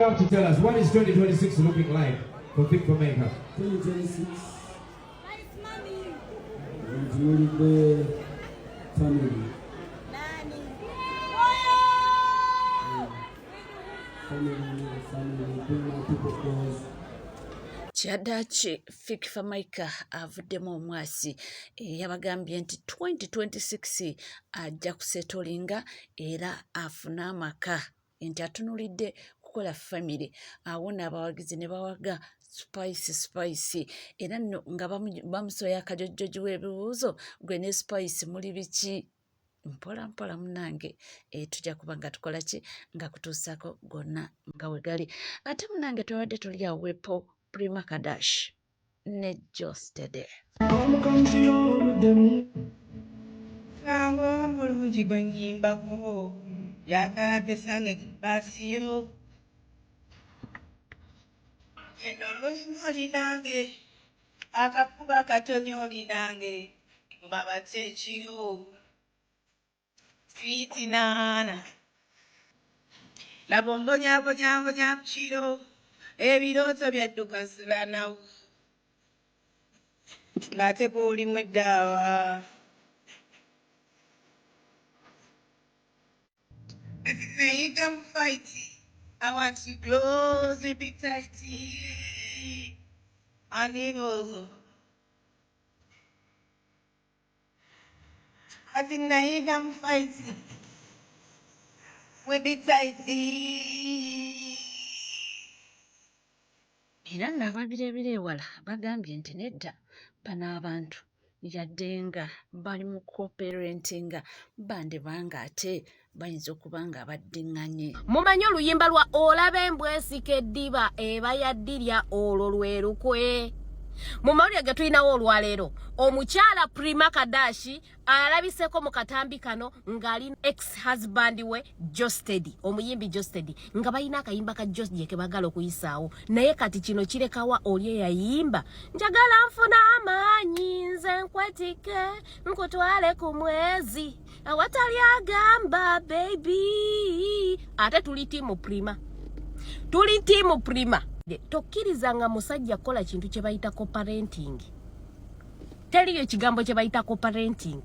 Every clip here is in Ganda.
To tell us, what is 2026 looking like for Fit for Makeup? 2026. It's really the family. Family, bring my people close. Kyadachi Fit for Makeup avuddemu omwasi yabagambye nti 2026 ajja kusetolinga era afuna amaka nti atunulidde kukola family awona abawagizi ne bawaga spice era nno nga bamusoya akajojjoji w'ebibuuzo gwe ne spice muli biki mpola munange tujja kuba nga tukola ki nga kutuusako gonna nga we gali ate munange tubadde tuli awo wepo Prima Kadash ne Jostede Sango mulungi gwe nyimbako yakalabye sange kibasiyo eno lusimoli nange akafuba katonyoli nange mbabatse ekiro fiti naana labo mbonyaabonyabonya mu kiro ebirooto byadduka siranawo ng'ate bw'olimu eddaawa I'm fighting. I want to close the big tighty. I need all. I think I'm fighting. With big tighty. era ng'ababirebera ewala bagambye nti nedda bano abantu yadde nga bali mu co-parentinga bande banga ate bayinza okuba nga baddiŋŋanye. Mumanyi oluyimba lwa olaba embwesika eddiba eba yaddirya olwo lwe lukwe. Mu mawulire ge tulinawo olwaleero omukyala Prima Kadash alabiseko mu katambi kano ng'ali ex-husband we Jostedi, omuyimbi Jostedi, nga balina akayimba ka Jostedi ke bagala okuyisaawo naye kati kino kirekawa oli eyayimba njagala nfuna amaanyi nze nkwetike nkutwale ku mwezi awatali agamba baby. Ate tuli tiimu Prima tokkirizanga musajja kola kintu kye bayita co-parenting. Teriyo ekigambo kye bayita co-parenting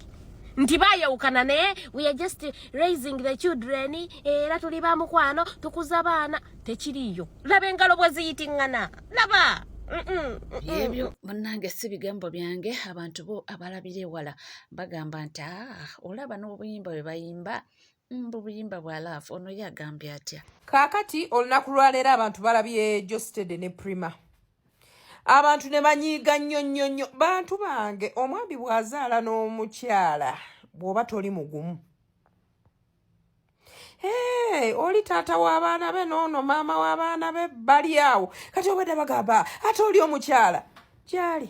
nti baayawukana naye we are just raising the children era tuli bamukwano tukuza baana tekiriyo. Laba engalo bwe ziyitiŋŋana laba. Ebyo munnange si bigambo byange abantu bo abalabira ewala bagamba nti olaba n'obuyimba bwe bayimba buyimba bwa laafu ono yagambye atya. Kaakati olunaku lwaleero abantu balabye Jostede ne Prima. Abantu ne banyiiga nnyo bantu bange omwami bw'azaala n'omukyala bw'oba toli mugumu. Oli taata w'abaana be n'ono maama w'abaana be bali awo kati obadde bagamba ate oli omukyala gyali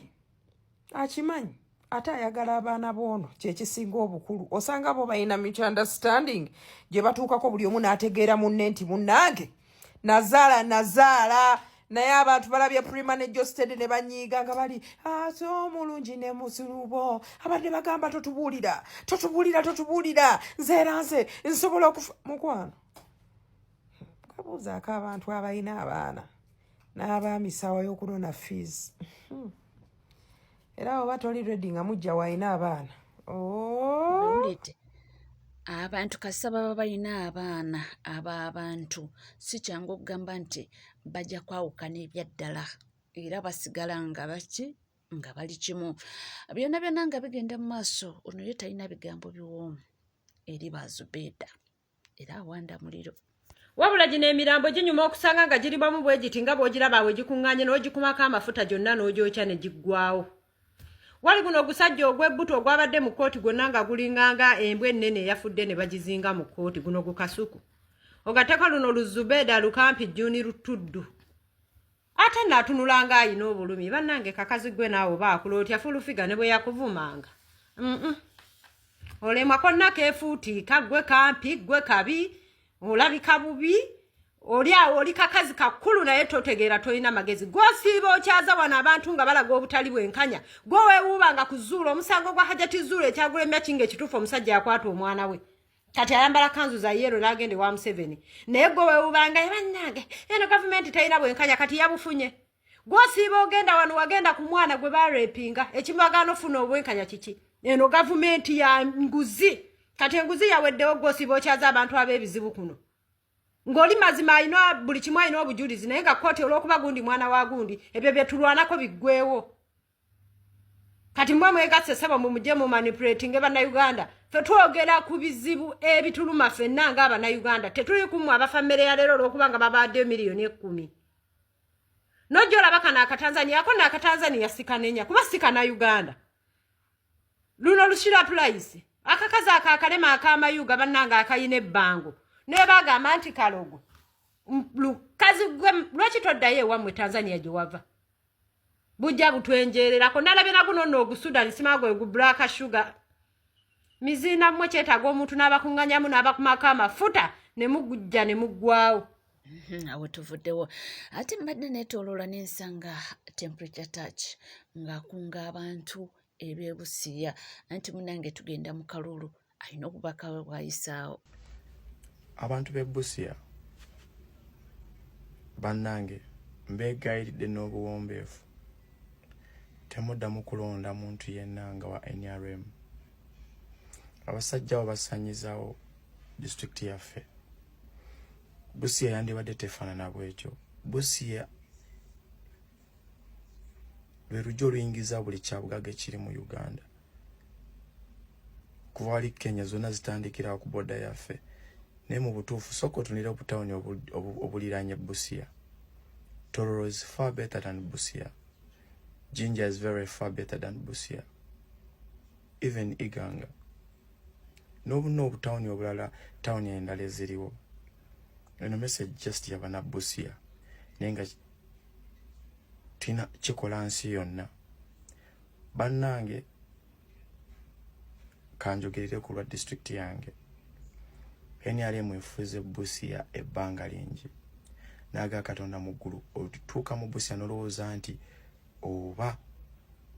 akimanyi ate ayagala abaana boono kyekisinga obukulu osanga bo balina mutual understanding gye batuukako buli omu n'ategeera munne nti munnange nazaala naye abantu balabye Prima ne Jostede ne banyiiga nga bali ate omulungi ne musulubo abadde bagamba totubuulira nze nsobola okufa mukwano kabuuzaako abantu abalina abaana n'abaamisawa y'okunona fees era oba toli ready nga mujja walina abaana abantu kasa baba balina abaana ab'abantu si kyangu okugamba nti bajja kwawukana ebyaddala era basigala nga baki nga bali kimu byonna nga bigenda mu maaso ono ye talina bigambo biwoomu eri Bazubeida era awanda muliro wabula gino emirambo ginyuma okusanga nga giribamu bwe giti nga bw'ogiraba bwe gikuŋŋaanye n'ogikumako amafuta gyonna n'ogyokya ne giggwawo. Wali guno ogusajja ogw'ebbuto ogwabadde mu kkooti gwonna nga gulinganga embwa ennene eyafudde ne bagizinga mu kkooti guno gukasuku ogatteko luno Luzubeida lukampi Juni Lutuddu ate naatunulanga ayina obulumi bannange kakazi gwe naawe baakula otya fulufiga ne bwe yakuvumanga olemwa konna keefuutiika gwe kampi gwe kabi olabika bubi oli awo oli kakazi kakulu naye totegeera tolina magezi gw'osiiba okyaza wano abantu nga balaga obutali bwenkanya gwe weewuubanga ku Zuulu omusango gwa Hajati Zuulu ekyagulemya kinga ekituufu omusajja yakwata omwana we kati ayambala kanzu za yero nagende wa M7 naye gwe weubanga ebannange eno government tayina bwenkanya kati yabufunye gwosiiba ogenda wano wagenda ku mwana gwe barepinga ekimwagaano funa obwenkanya kiki eno government ya nguzi kati enguzi yaweddewo gwosiiba okyaza abantu ab'ebizibu kuno ng'oli mazima alina buli kimu alina obujulizi naye nga kooti olw'okuba gundi mwana wa gundi ebyo bye tulwanako biggwewo kati mwe mwegasse saba mumujje mu manipulating bannayuganda ffe twogera ku bizibu ebituluma ffenna ng'abannayuganda tetuli kumu abafammere ya leero olw'okuba nga babadde miliyoni 10 nojjolaba kana akatanzania ako n'akatanzania sikanenya kuba sikana uganda luno lushira price akakazi akakalema akamayuga bannanga akayina ebbango naye bagamba nti kalogo lukazi gwe lwaki toddayo ewammwe tanzania gye wava bujja butwenjererako nalabye naguno nno ogusudani simagwe gu black sugar mizina mmwe kyetaaga omuntu n'abakuŋŋanyamu n'abakumako amafuta ne mugujja ne muggwawo awo tuvuddewo ate mbadde neetooloola n'ensanga temperature touch ng'akunga abantu ebyebusiya anti munange tugenda mu kalulu alina obubaka we bwayisaawo abantu b'ebusiya bannange mbeegayiridde n'obuwombeefu temuddamu kulonda muntu yenna nga wa NRM abasajja abo basanyizaawo disitulikiti yaffe Busia yandibadde tefaanana bwekyo Busia lwe lujja oluyingiza buli kyabugaga ekiri mu Uganda kuva wali Kenya zonna zitandikira ku boda yaffe naye mu butuufu sooka otunira obutawuni obuliraanye Busia. Tororo is far better than Busia. Jinja is very far better than Busia. Even Iganga. No obutawuni obulala tawuni endala eziriwo. Eno message just yabana Busia. Nenga tina kikola nsi yonna. Bannange kanjogerere ku lwa district yange. NRM efuze Busia ebbanga lingi. Naga Katonda mu ggulu otutuuka mu Busia nolowooza nti oba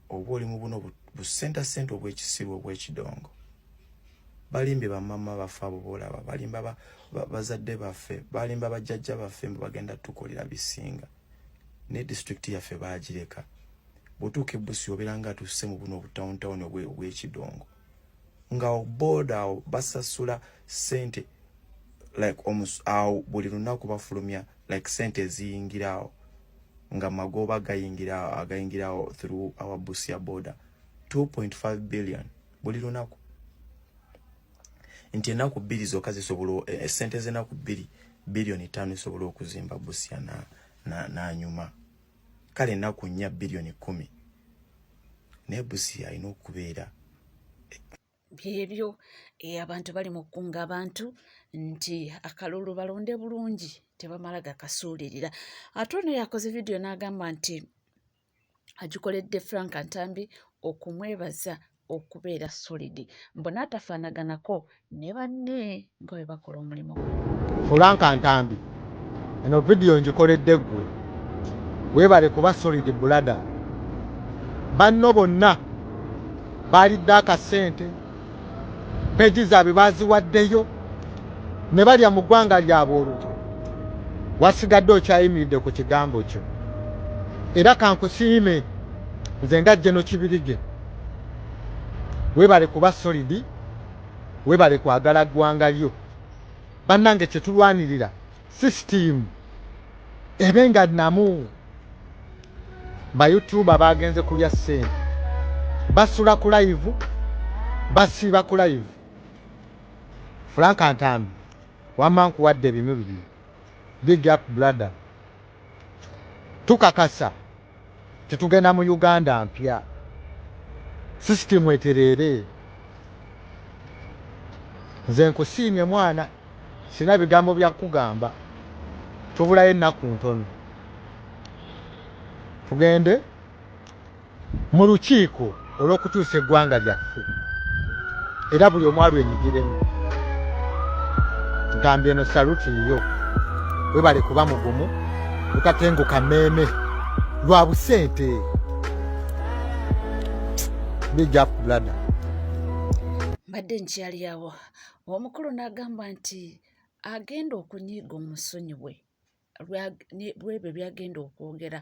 oli mu buno busenta obw'ekisiru obw'ekidongo. Balimbe bamama baffe abo boolaba, balimba bazadde baffe, balimba bajjajja baffe mbe bagenda tukolera bisinga. Ne district yaffe baagireka. Bw'otuuka e Busia obeera nga tusse mu buno obutawuni obw'ekidongo. Nga oboda basasula sente like awo buli lunaku bafulumya like sente eziyingirawo nga magoba agayingirawo through our Busia border 2.5 billion buli lunaku. Nti enaku bbiri zokka zisobola sente z'enaku bbiri billioni 5 zisobola okuzimba Busia n'anyuma. Kale enaku 4 billioni 10 naye Busia alina okubeera byebyo abantu bali mu kkunga abantu nti akalulu balonde bulungi tebamala gakasuulirira. Ate ono yakoze vidiyo n'agamba nti agikoledde Frank Ntambi okumwebaza okubeera solid mbona atafaanaganako ne banne nga bwe bakola omulimu. Frank Ntambi eno vidiyo ngikoledde ggwe weebale kuba solid brother. Banno bonna balidde akasente peji zaabwe baziwaddeyo ne balya mu ggwanga lyabwe olutyo wasigadde okyayimiridde ku kigambo kyo. Era kankusiime nze nga Jeno Kibirige weebale kuba solidi, weebale kwagala ggwanga lyo. Bannange kye tulwanirira system ebe nga namu ba YouTuber bagenze kulya ssente basula ku live basiiba ku live. Frank Ntambi wamma nkuwadde bimu bibiri. Big up brother. Tukakasa tetugenda mu Uganda mpya system etereere. Nze nkusiimye mwana sina bigambo bya kugamba tubulayo ennaku ntono tugende mu lukiiko olw'okutuusa eggwanga lyaffe era buli omu alwenyigiremu. Ntambi eno saluti yo webale kuba mugumu utatenguka mmeeme lwa busente. Big up brother. mbadde nkyali awo omukulu n'agamba nti agenda okunyiiga omusonyi we lwebyo byagenda okwogera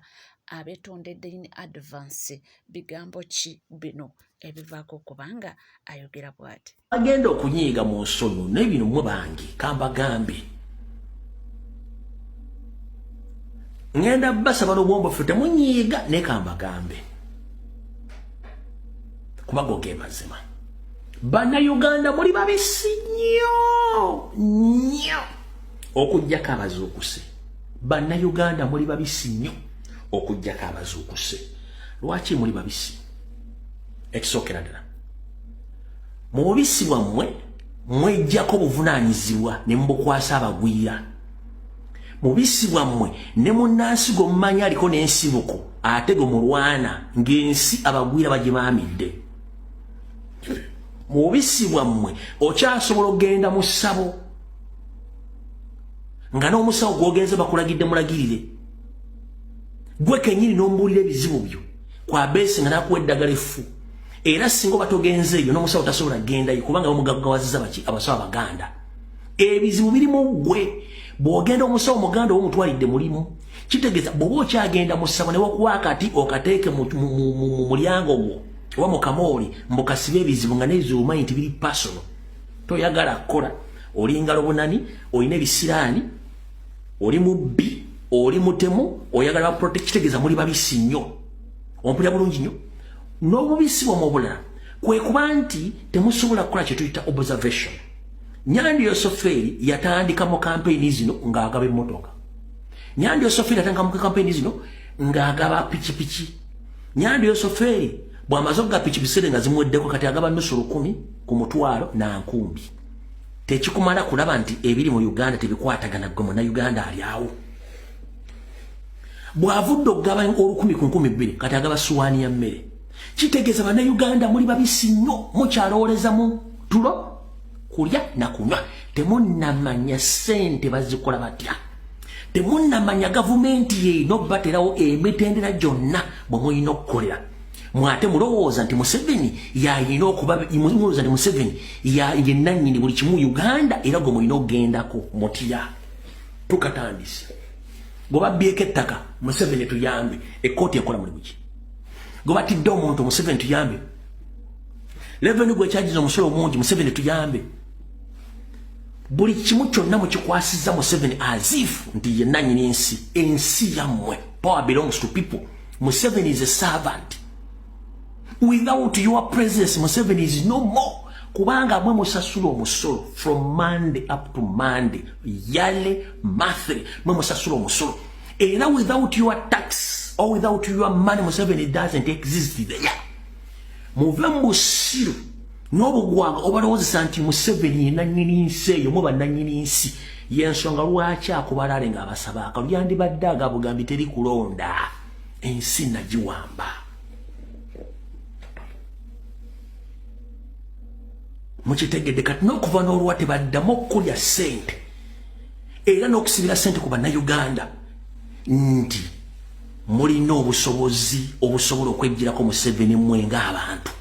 abeetondedde in advance bigambo ki bino ebivaako kubanga ayogera bw'ati agenda okunyiiga mu nsonyi n'ebino mwe bange kambagambe ngenda basaba n'obwombo ffe temunyiiga ne kambagambe kubago ge mazima bannayuganda muli babisi nnyo okujjako abazuukuse bannayuganda muli babisi nnyo okujjako abazuukuse lwaki muli babisi ekisookera ddala mu bubisi bwammwe mwejjako buvunaanyizibwa ne mubukwasa abagwira mu bubisi bwammwe ne munnansi gwe mumanyi aliko n'ensibuko ate gwe mulwana ng'ensi abagwira bagimaamidde mu bubisi bwammwe okyasobola okgenda mu ssabo nga n'omusawo gw'ogenze bakulagidde mulagirire gwe kennyini n'ombuulira ebizibu byo kwa beesi nga nakuwa eddagala effu era singa oba togenze eyo n'omusawo tasobola gendayo kubanga bamugaggawaziza baki abasawo abaganda ebizibu birimu gwe bw'ogenda omusawo muganda w'omutwalidde mulimu kitegeeza bw'oba okyagenda mu ssabo ne wakuwa akati okateeke mu mulyango gwo oba mu kamooli mbukasibe ebizibu nga n'ebizibu omanyi nti biri pasono toyagala kukola oli ngalo bunani olina ebisiraani oli mubbi oli mutemu oyagala baprotect kitegeeza muli babisi nnyo ompulira bulungi nnyo n'obubisi bw'omu obulala kwe kuba nti temusobola kukola kye tuyita observation Nyandi Yosoferi yatandika mu kampeyini zino ng'agaba emmotoka Nyandi Yosoferi yatandika mu kampeyini zino ng'agaba pikipiki Nyandi Yosoferi bw'amaze okuga pikipiki nga zimuweddeko kati agaba nusu 10 ku mutwalo na nkumbi tekikumala kulaba nti ebiri mu Uganda tebikwatagana gwe Munnayuganda ali awo bw'avudde okugaba 10 ku 2 kati agaba suwaani ya mmere kitegeeza Bannayuganda muli babisi nnyo mukyalowooleza mu tulo kulya na kunywa temunnamanya ssente bazikola batya temunnamanya gavumenti yeino baterawo emitendera gyonna bwe mulina okukolera mwate mulowooza nti Museveni yayina okuba mulowooza nti Museveni ye nannyini buli kimu Uganda era gwe mulina okugendako mutya tukatandise bwe babbyeko ettaka Museveni tuyambe ekkooti ekola muli buki gwe batidde omuntu Museveni tuyambe leveni gwe kyagiza omusolo mungi Museveni tuyambe buli kimu kyonna mukikwasiza Museveni azifu nti ye nannyini ensi yammwe power belongs to people Museveni is a servant without your presence Museveni is no more kubanga mwe musasula omusolo from Monday up to Monday yale monthly mwe musasula omusolo era without your tax or without your money Museveni doesn't exist there muve mbusiru n'obugwanga obalowoozesa nti Museveni nannyini nsi eyo mwe bannannyini nsi y'ensonga lwaki akubalale ng'abasaba akalyandibadde agabugambi teri kulonda ensi nagiwamba mukitegedde kati n'okuva n'olwa tebaddamu okulya ssente era n'okusibira ssente ku Bannayuganda nti mulina obusobozi obusobola okweggyirako Museveni mmwe ng'abantu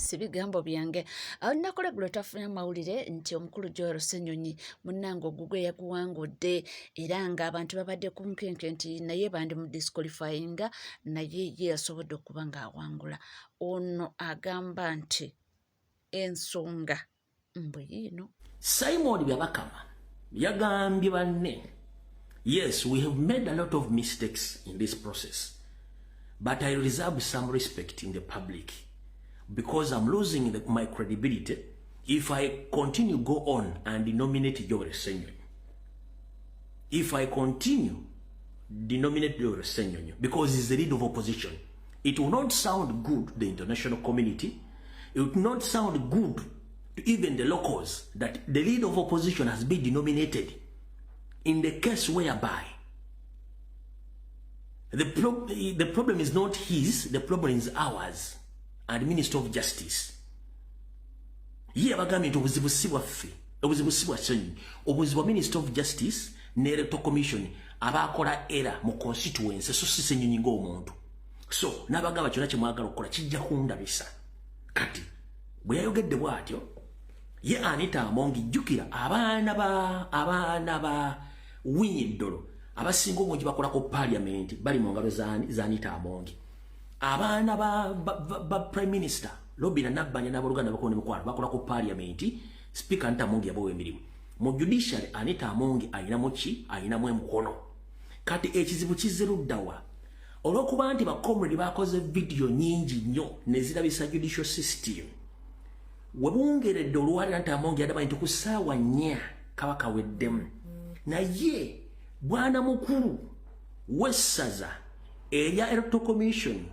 si bigambo byange awo nakoleggulo twafunye amawulire nti omukulu Joel Ssenyonyi munnange ogugwe yaguwangudde era ng'abantu babadde ku nkenke nti naye bandi mu disqualifyinga naye ye yasobodde okuba ng'awangula ono agamba nti ensonga mbwe yiino Simon Byabakama yagambye banne yes we have made a lot of mistakes in this process but I reserve some respect in the public because I'm losing my credibility if I continue go on and denominate Joel Ssenyonyi. If I continue denominate Joel Ssenyonyi because he's the leader of opposition, it will not sound good to the international community. It will not sound good to even the locals that the leader of opposition has been denominated in the case whereby the problem is not his, the problem is ours. And Minister of Justice. Ye abagambye nti obuzibu si bwaffe, obuzibu si bwa Ssenyonyi, obuzibu bwa Minister of Justice ne Electoral Commission abakola era mu constituency so si Ssenyonyi ng'omuntu. So n'abagamba kyonna kye mwagala okukola kijja kundabisa. Kati bwe yayogedde bw'atyo ye Anita Amongi jukira abaana ba Winyidolo abasinga obungi bakola ku parliament bali mu ngalo za Anita Amongi abaana ba prime minister Lobina Nabbanja n'abaluganda bakone mukwano bakola ku parliament speaker Anita Amongi yabawe emirimu mu judiciary Anita Amongi ayinamu emukono kati ekizibu kiziruddawa olwokuba nti bakomredi bakoze video nyingi nnyo nezirabisa judicial system webungeredde olwali Anita Amongi yadaba nti ku ssaawa 4 kabaka weddemu naye bwana mukulu wessaza erya Electoral Commission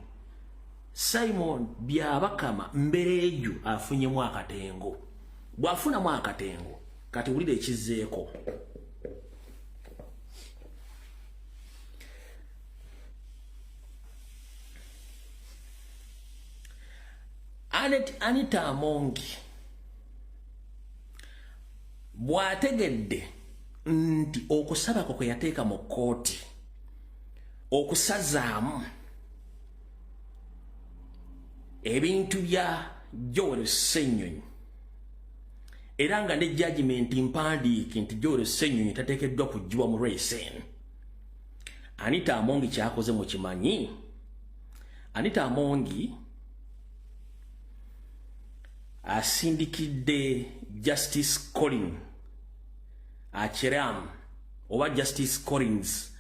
Simon Byabakama Mbereju afunyemu akatengo bwafunamu akatengo kati wulire ekizeeko Anita Amongi bwategedde nti okusaba kwe yateeka mu kooti okusazaamu ebintu bya Joel Ssenyonyi era nga ne judgment mpandiike nti Joel Ssenyonyi tateekeddwa kuggyibwa mu Racine. Anita Amongi kyakoze mu kimanyi. Anita Amongi asindikidde Justice Collins Acheram oba Justice Collins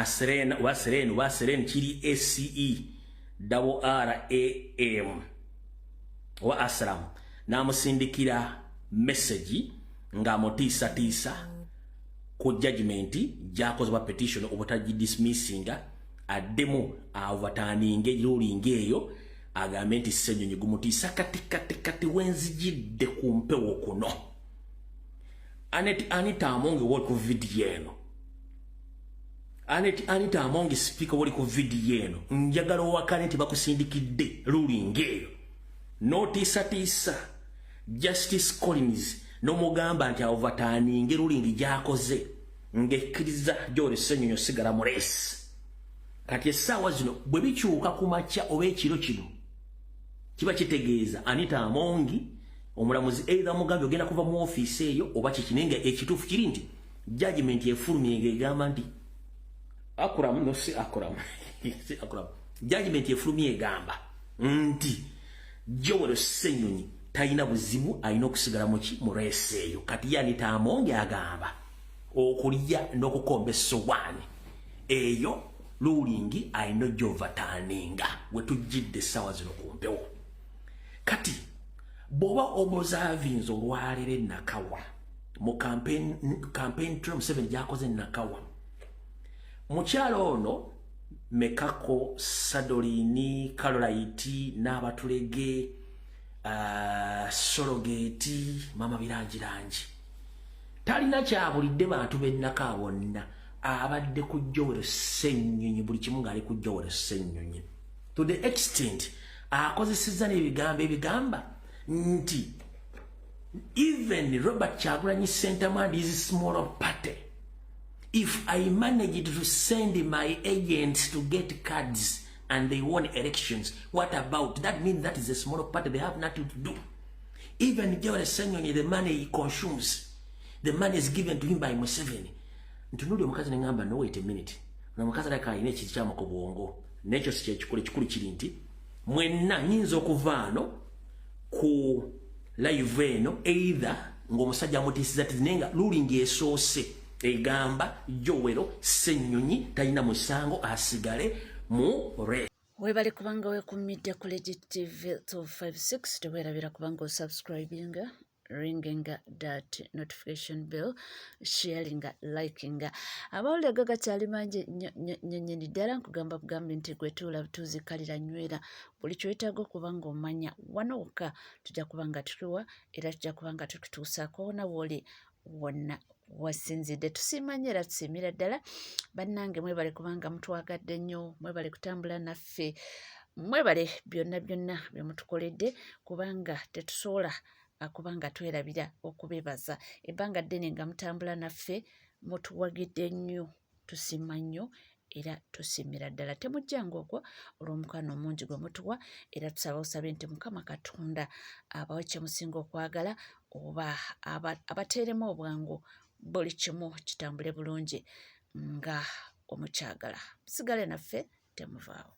Serene kiri ACE RRAM wa Asram namusindikira message nga mutiisa ku judgment jakoze ba petition obutaji dismissinga addemu overturning ruling eyo agambe nti Ssenyonyi gumutiisa kati wenzijidde ku mpewo kuno. Anita Amongi wali ku video eno Anita Amongi speaker wali ku video eno njagala owakane nti bakusindikidde ruling eyo notiisa Justice Collins n'omugamba nti overturning ruling gyakoze ng'ekkiriza Joel Ssenyonyi osigala mu race. Kati essaawa zino bwe bikyuka ku makya oba ekiro kino kiba kitegeeza Anita Amongi omulamuzi either mugambi ogenda kuva mu office eyo oba kikinenga ekituufu kiri nti judgment efulumye egamba nti judgment efulumye egamba nti Joel Ssenyonyi talina buzibu alina okusigala mu race eyo. Kati Anita Amongi agamba okulya n'okukomba essowaani eyo ruling alina gy'overturninga wetujjidde essaawa zino ku mpewo. Kati bw'oba observings olwaliro Nakawa mu campaign trail 7 gyakoze Nakawa mukyalo ono Mekako Sadolini Carolite n'abatulege Sorogeti mama birangirangi talina kyabulidde bantu b'Ennaka bonna abadde ku Joel Ssenyonyi buli kimu ng'ali ku Joel Ssenyonyi to the extent akozesezza n'ebigambo ebigamba nti even Robert Kyagulanyi Ssentamu is a smaller party. If I managed to send my agents to get cards and they won elections, what about that? Means that is a smaller party, they have nothing to do. Even Joel Ssenyonyi, the money he consumes, the money is given to him by Museveni. Ntunuli omukazi n'engamba no wait a minute. Na mukazi alaka alina ekintu kyama ku bwongo. N'ekyo si kyekikulu ekikulu kiri nti mwenna nyinza okuvaano ku live eno either ng'omusajja amutiisiza ati nenga ruling esoose egamba Joel Ssenyonyi talina musango asigale mu re. Webale kubanga wekumidde ku Legit TV 256 teweerabira kubanga osubscribinga ringinga that notification bell sharinga likinga abawulire gagakyali mangi nyenyeni ddala nkugamba bugambi nti gwe tuula tuzikalira nywera buli kyoyetaaga okuba ng'omanya wano wokka tujja kubanga tukiwa era tujja kubanga tukituusaako wona wooli wonna wasinzidde. Tusiimanye era tusiimira ddala bannange mwebale kubanga mutwagadde nnyo mwebale kutambula naffe mwebale byonna bye mutukoledde kubanga tetusobola kubanga twerabira okubebaza ebbanga ddene nga mutambula naffe mutuwagidde nnyo tusiima nnyo era tusiimira ddala temujjanga okwo olw'omukwano omungi gwe mutuwa era tusaba osabe nti Mukama Katonda abawe kye musinga okwagala oba abateeremu obwangu buli kimu kitambule bulungi nga omukyagala. Musigale naffe temuvaawo.